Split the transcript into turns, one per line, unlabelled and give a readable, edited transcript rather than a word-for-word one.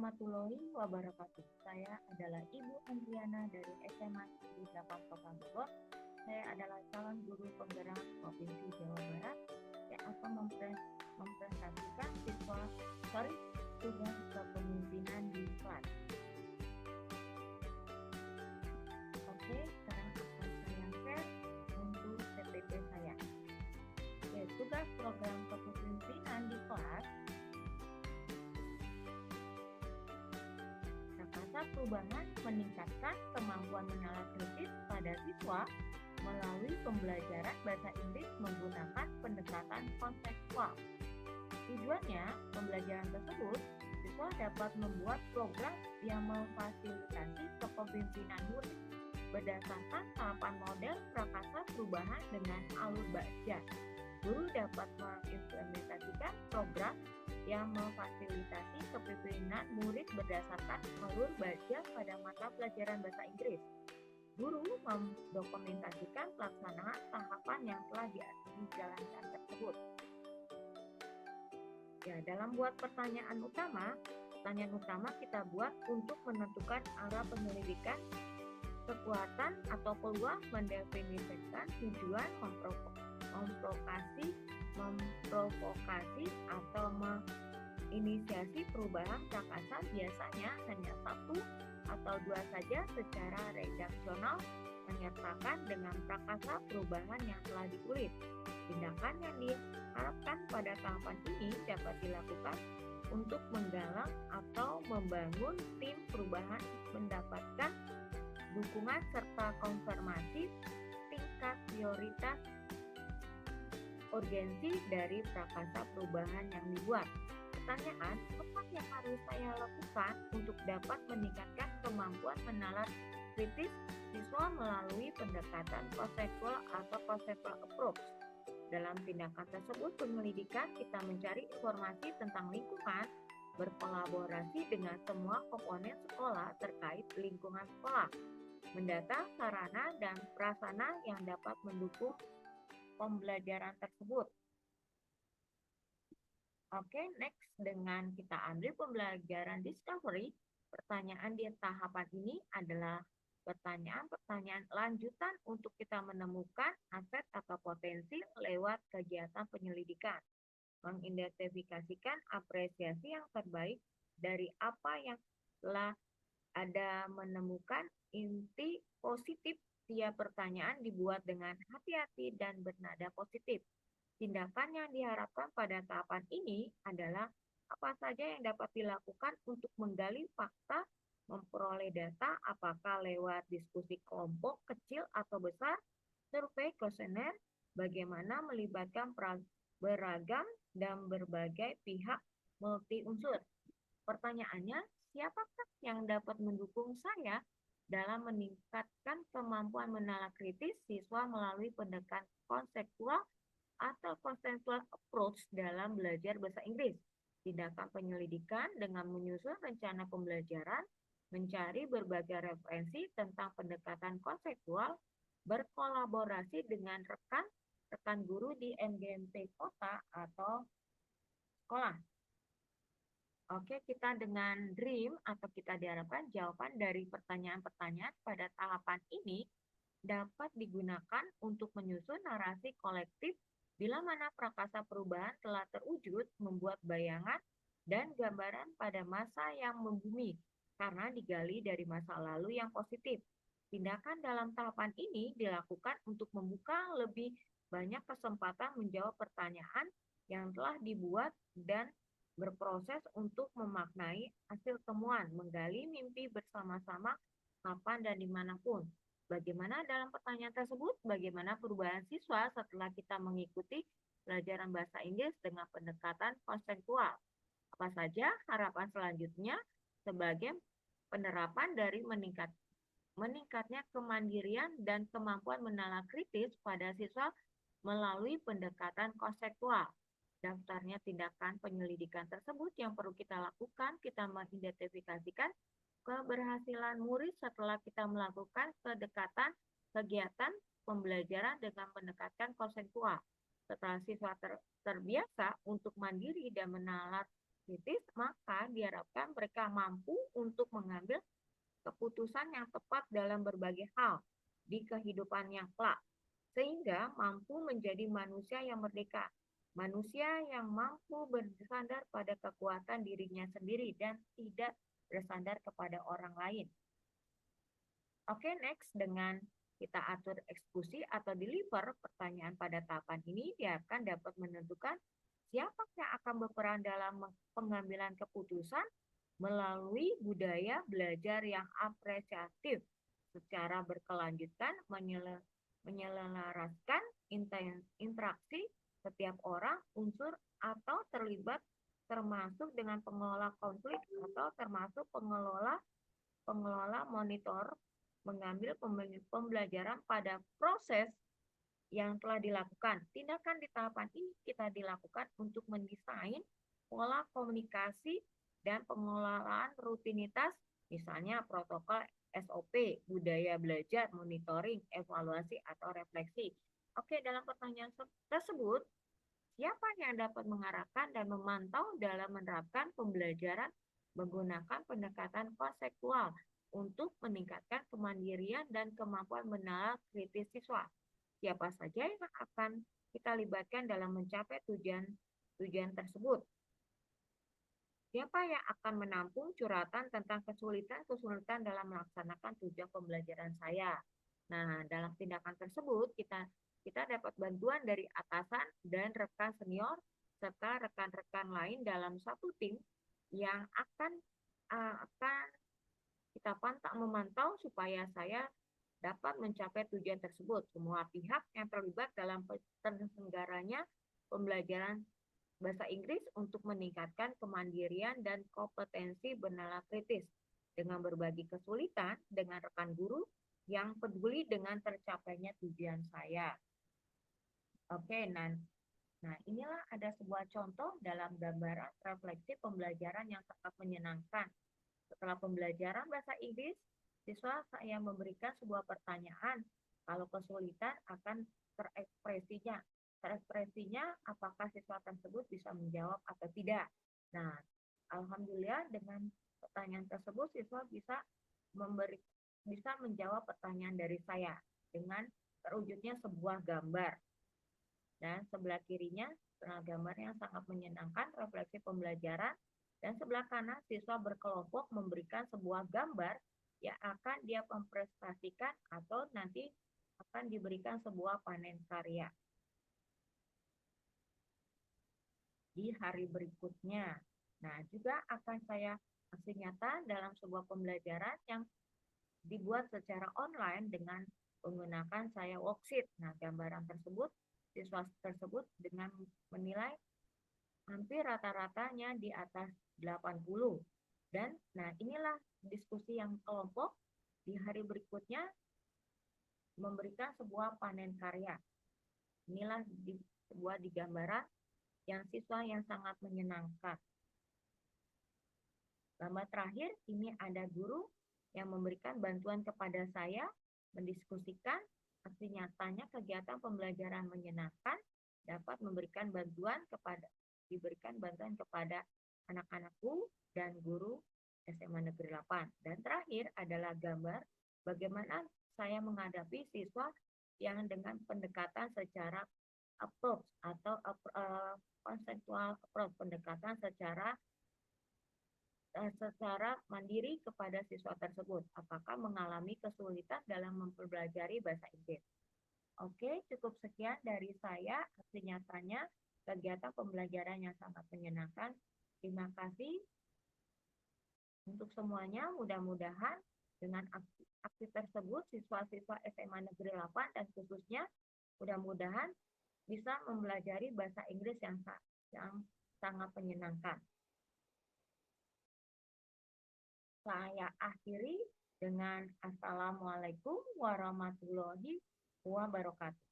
warahmatullahi wabarakatuh. Saya adalah Ibu Andriana dari SMA Negeri 8 Kota Bogor. Saya adalah calon guru penggerak Provinsi Jawa Barat yang akan mempresentasikan tugas kepemimpinan di kelas. Oke, sekarang akan saya share untuk PPT saya. Tugas program kepemimpinan di kelas. Prakasa perubahan meningkatkan kemampuan menalar kritis pada siswa melalui pembelajaran bahasa Inggris menggunakan pendekatan konseptual. Tujuannya, pembelajaran tersebut, siswa dapat membuat program yang memfasilitasi kepemimpinan murid berdasarkan tahapan model prakasa perubahan dengan alur baja. Guru dapat mengimplementasikan program yang memfasilitasi kepemimpinan murid berdasarkan alur baja pada mata pelajaran bahasa Inggris. Guru mendokumentasikan pelaksanaan tahapan yang telah dijalankan tersebut. Dalam buat pertanyaan utama kita buat untuk menentukan arah penyelidikan, kekuatan atau peluang, mendefinisikan tujuan, memprovokasi atau menginisiasi perubahan prakasa biasanya hanya satu atau dua saja secara redaksional menyertakan dengan prakasa perubahan yang telah ditulis. Tindakan yang diharapkan pada tahapan ini dapat dilakukan untuk menggalang atau membangun tim perubahan mendapatkan dukungan serta konfirmasi tingkat prioritas urgensi dari prakasa perubahan yang dibuat. Pertanyaan, apa yang harus saya lakukan untuk dapat meningkatkan kemampuan menalar kritis siswa melalui pendekatan konseptual atau conceptual approach? Dalam tindakan tersebut, penyelidikan kita mencari informasi tentang lingkungan, berkolaborasi dengan semua komponen sekolah terkait lingkungan sekolah, mendata sarana dan prasarana yang dapat mendukung pembelajaran tersebut. Oke, next dengan kita ambil pembelajaran discovery. Pertanyaan di tahapan ini adalah pertanyaan lanjutan untuk kita menemukan aset atau potensi lewat kegiatan penyelidikan. Mengidentifikasikan apresiasi yang terbaik dari apa yang telah ada, menemukan inti positif tiap pertanyaan dibuat dengan hati-hati dan bernada positif. Tindakan yang diharapkan pada tahapan ini adalah apa saja yang dapat dilakukan untuk menggali fakta, memperoleh data, apakah lewat diskusi kelompok kecil atau besar, survei, kuesioner, bagaimana melibatkan beragam dan berbagai pihak multi unsur. Pertanyaannya, siapakah yang dapat mendukung saya dalam meningkatkan kemampuan menalar kritis siswa melalui pendekatan konseptual atau conceptual approach dalam belajar bahasa Inggris? Tindakan penyelidikan dengan menyusun rencana pembelajaran, mencari berbagai referensi tentang pendekatan konseptual, berkolaborasi dengan rekan guru di MGMT kota atau sekolah. Oke, kita dengan dream atau kita diharapkan jawaban dari pertanyaan-pertanyaan pada tahapan ini dapat digunakan untuk menyusun narasi kolektif bila mana prakasa perubahan telah terwujud, membuat bayangan dan gambaran pada masa yang membumi karena digali dari masa lalu yang positif. Tindakan dalam tahapan ini dilakukan untuk membuka lebih banyak kesempatan menjawab pertanyaan yang telah dibuat dan berproses untuk memaknai hasil temuan, menggali mimpi bersama-sama kapan dan dimanapun. Bagaimana dalam pertanyaan tersebut, bagaimana perubahan siswa setelah kita mengikuti pelajaran bahasa Inggris dengan pendekatan konseptual? Apa saja harapan selanjutnya sebagai penerapan dari meningkatnya kemandirian dan kemampuan menalar kritis pada siswa melalui pendekatan konseptual. Daftarnya tindakan penyelidikan tersebut yang perlu kita lakukan, kita mengidentifikasikan keberhasilan murid setelah kita melakukan kegiatan pembelajaran dengan mendekatkan konseptual. Setelah siswa terbiasa untuk mandiri dan menalar kritis, maka diharapkan mereka mampu untuk mengambil keputusan yang tepat dalam berbagai hal di kehidupan yang kelak, sehingga mampu menjadi manusia yang merdeka, manusia yang mampu bersandar pada kekuatan dirinya sendiri dan tidak bersandar kepada orang lain. Oke, next, dengan kita atur eksekusi atau deliver pertanyaan pada tahapan ini diharapkan dapat menentukan siapa yang akan berperan dalam pengambilan keputusan melalui budaya belajar yang apresiatif secara berkelanjutan menyelaraskan interaksi setiap orang, unsur, atau terlibat termasuk dengan pengelola konflik atau termasuk pengelola monitor mengambil pembelajaran pada proses yang telah dilakukan. Tindakan di tahapan ini kita dilakukan untuk mendesain pola komunikasi dan pengelolaan rutinitas, misalnya protokol SOP, budaya belajar, monitoring, evaluasi, atau refleksi. Oke, dalam pertanyaan tersebut, siapa yang dapat mengarahkan dan memantau dalam menerapkan pembelajaran menggunakan pendekatan konseptual untuk meningkatkan kemandirian dan kemampuan menalar kritis siswa? Siapa saja yang akan kita libatkan dalam mencapai tujuan tersebut? Siapa yang akan menampung curhatan tentang kesulitan-kesulitan dalam melaksanakan tujuan pembelajaran saya? Nah, dalam tindakan tersebut kita dapat bantuan dari atasan dan rekan senior serta rekan-rekan lain dalam satu tim yang akan kita memantau supaya saya dapat mencapai tujuan tersebut. Semua pihak yang terlibat dalam terselenggaranya pembelajaran bahasa Inggris untuk meningkatkan kemandirian dan kompetensi bernalar kritis dengan berbagi kesulitan dengan rekan guru yang peduli dengan tercapainya tujuan saya. Oke, nah inilah ada sebuah contoh dalam gambaran refleksi pembelajaran yang sangat menyenangkan. Setelah pembelajaran bahasa Inggris, siswa saya memberikan sebuah pertanyaan. Kalau kesulitan akan terekspresinya. Terekspresinya apakah siswa tersebut bisa menjawab atau tidak. Nah, alhamdulillah dengan pertanyaan tersebut siswa bisa menjawab pertanyaan dari saya dengan terwujudnya sebuah gambar. Dan sebelah kirinya gambar yang sangat menyenangkan refleksi pembelajaran. Dan sebelah kanan siswa berkelompok memberikan sebuah gambar yang akan dia mempresentasikan atau nanti akan diberikan sebuah panen karya di hari berikutnya. Nah, juga akan saya aksi nyata dalam sebuah pembelajaran yang dibuat secara online dengan menggunakan saya worksheet. Nah, gambaran tersebut siswa tersebut dengan menilai hampir rata-ratanya di atas 80. Dan nah inilah diskusi yang kelompok di hari berikutnya memberikan sebuah panen karya. Inilah sebuah gambaran yang siswa yang sangat menyenangkan. Gambar terakhir, ini ada guru yang memberikan bantuan kepada saya mendiskusikan aksi nyatanya kegiatan pembelajaran menyenangkan dapat diberikan bantuan kepada anak-anakku dan guru SMA Negeri 8. Dan terakhir adalah gambar bagaimana saya menghadapi siswa yang dengan pendekatan secara approach atau konseptual approach, pendekatan secara mandiri kepada siswa tersebut. Apakah mengalami kesulitan dalam mempelajari bahasa Inggris? Oke, cukup sekian dari saya. Aksi nyatanya kegiatan pembelajaran yang sangat menyenangkan. Terima kasih untuk semuanya. Mudah-mudahan dengan aksi tersebut siswa-siswa SMA Negeri 8 dan khususnya mudah-mudahan bisa mempelajari bahasa Inggris yang sangat menyenangkan. Saya akhiri dengan Assalamualaikum warahmatullahi wabarakatuh.